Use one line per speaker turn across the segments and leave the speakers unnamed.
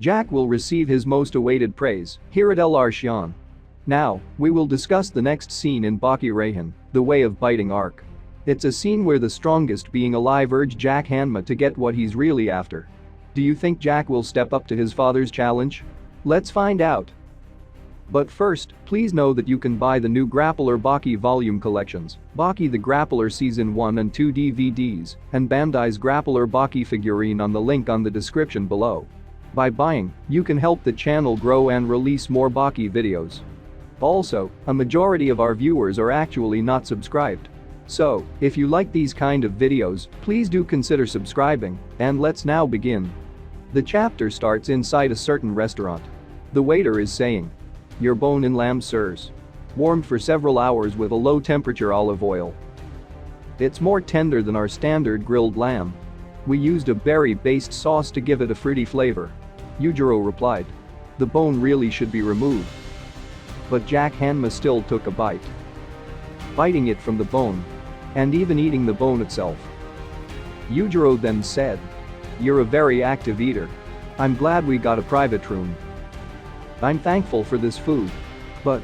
Jack will receive his most awaited praise here at LR Shion. Now, we will discuss the next scene in Baki Reihan, the Way of Biting arc. It's a scene where the strongest being alive urge Jack Hanma to get what he's really after. Do you think Jack will step up to his father's challenge? Let's find out. But first, please know that you can buy the new Grappler Baki volume collections, Baki the Grappler Season 1 and 2 DVDs, and Bandai's Grappler Baki figurine on the link on the description below. By buying, you can help the channel grow and release more Baki videos. Also, a majority of our viewers are actually not subscribed. So, if you like these kind of videos, please do consider subscribing, and let's now begin. The chapter starts inside a certain restaurant. The waiter is saying, "Your bone-in lamb, sirs. Warmed for several hours with a low-temperature olive oil. It's more tender than our standard grilled lamb. We used a berry-based sauce to give it a fruity flavor." Yujiro replied. "The bone really should be removed." But Jack Hanma still took a bite. Biting it from the bone. And even eating the bone itself. Yujiro then said, "You're a very active eater. I'm glad we got a private room. I'm thankful for this food. But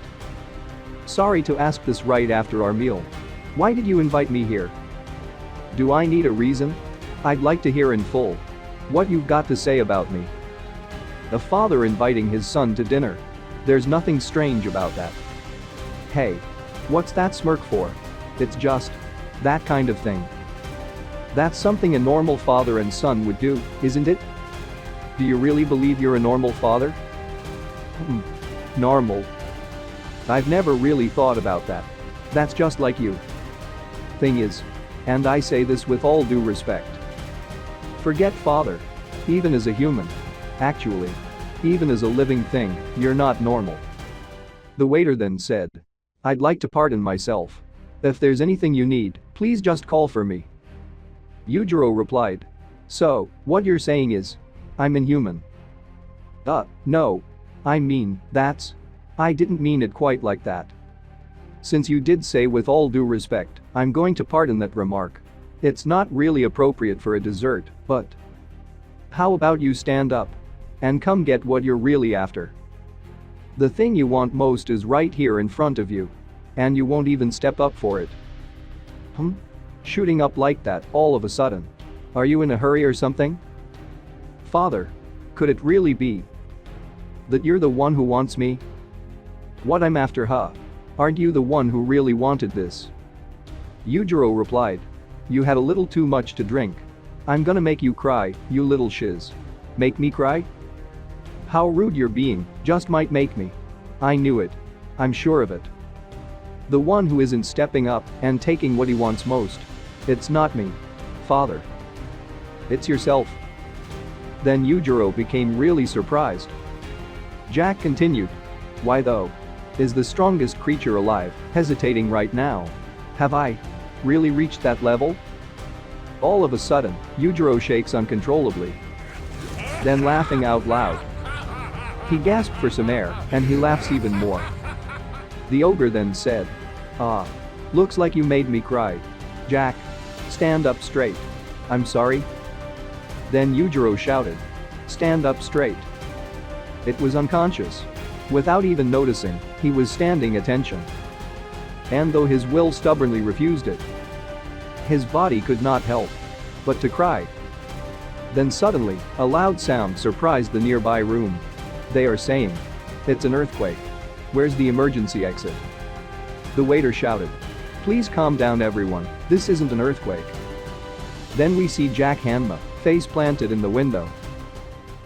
sorry to ask this right after our meal. Why did you invite me here? Do I need a reason? I'd like to hear in full what you've got to say about me." A father inviting his son to dinner. There's nothing strange about that. Hey. What's that smirk for? It's just that kind of thing. That's something a normal father and son would do, isn't it? Do you really believe you're a normal father? Normal. I've never really thought about that. That's just like you. Thing is, and I say this with all due respect, forget father. Even as a human. Actually. Even as a living thing, you're not normal. The waiter then said, "I'd like to pardon myself. If there's anything you need, please just call for me." Yujiro replied. "So, what you're saying is, I'm inhuman?" No. I mean, I didn't mean it quite like that. Since you did say with all due respect, I'm going to pardon that remark. It's not really appropriate for a dessert, but how about you stand up and come get what you're really after? The thing you want most is right here in front of you. And you won't even step up for it. Shooting up like that all of a sudden. Are you in a hurry or something? Father. Could it really be that you're the one who wants me? What I'm after, huh? Aren't you the one who really wanted this? Yujiro replied. You had a little too much to drink. I'm gonna make you cry, you little shiz. Make me cry? How rude you're being, just might make me. I knew it. I'm sure of it. The one who isn't stepping up and taking what he wants most. It's not me. Father. It's yourself. Then Yujiro became really surprised. Jack continued. Why though? Is the strongest creature alive hesitating right now? Have I really reached that level? All of a sudden, Yujiro shakes uncontrollably. Then laughing out loud. He gasped for some air, and he laughs even more. The ogre then said, looks like you made me cry. Jack. Stand up straight. I'm sorry. Then Yujiro shouted. Stand up straight. It was unconscious. Without even noticing, he was standing attention. And though his will stubbornly refused it, his body could not help but to cry. Then suddenly, a loud sound surprised the nearby room. They are saying, it's an earthquake. Where's the emergency exit? The waiter shouted. Please calm down everyone, this isn't an earthquake. Then we see Jack Hanma, face planted in the window.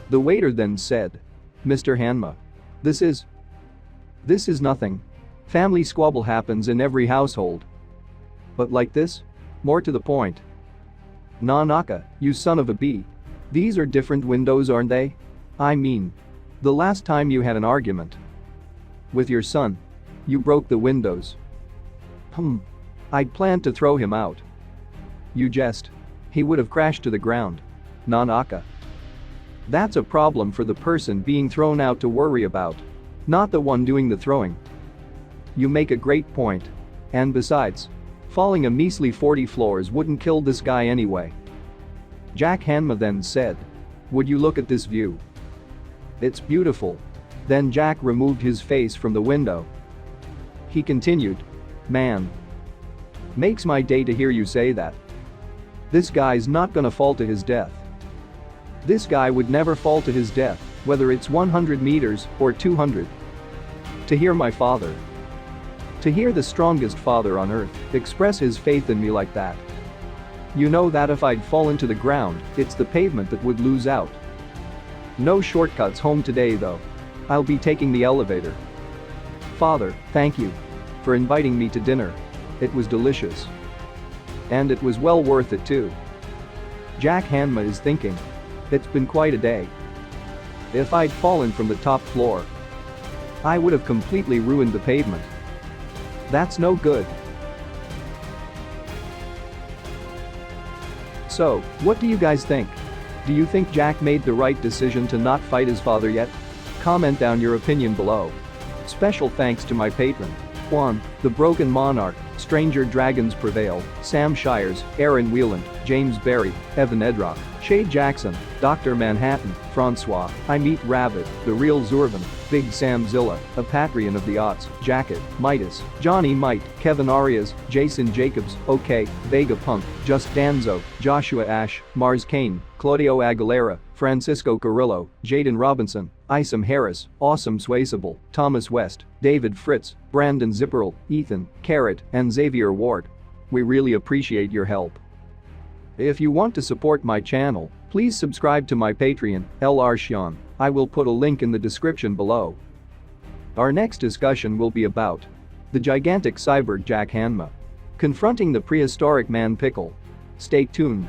The waiter then said, Mr. Hanma. This is nothing. Family squabble happens in every household. But like this? More to the point. Nanaka, you son of a bee. These are different windows, aren't they? I mean, the last time you had an argument with your son, you broke the windows. I'd planned to throw him out. You jest. He would have crashed to the ground. Nanaka. That's a problem for the person being thrown out to worry about, not the one doing the throwing. You make a great point. And besides, falling a measly 40 floors wouldn't kill this guy anyway. Jack Hanma then said. Would you look at this view? It's beautiful. Then Jack removed his face from the window. He continued. Man. Makes my day to hear you say that. This guy's not gonna fall to his death. This guy would never fall to his death, whether it's 100 meters or 200. To hear my father. To hear the strongest father on earth express his faith in me like that. You know that if I'd fallen to the ground, it's the pavement that would lose out. No shortcuts home today though. I'll be taking the elevator. Father, thank you for inviting me to dinner. It was delicious. And it was well worth it too. Jack Hanma is thinking. It's been quite a day. If I'd fallen from the top floor, I would have completely ruined the pavement. That's no good. So, what do you guys think? Do you think Jack made the right decision to not fight his father yet? Comment down your opinion below. Special thanks to my patron. 1. The Broken Monarch, Stranger Dragons Prevail, Sam Shires, Aaron Wheeland, James Berry, Evan Edrock, Shade Jackson, Dr. Manhattan, Francois, I Meet Rabbit, The Real Zurvan, Big Sam Zilla, A Patreon of the Aughts, Jacket, Midas, Johnny Might, Kevin Arias, Jason Jacobs, OK, Vega Punk, Just Danzo, Joshua Ash, Mars Kane, Claudio Aguilera, Francisco Carrillo, Jaden Robinson, Isam Harris, Awesome Swayable, Thomas West, David Fritz, Brandon Zipperl, Ethan, Carrot, and Xavier Ward. We really appreciate your help. If you want to support my channel, please subscribe to my Patreon, LR Shion. I will put a link in the description below. Our next discussion will be about the gigantic cyborg Jack Hanma confronting the prehistoric man Pickle. Stay tuned.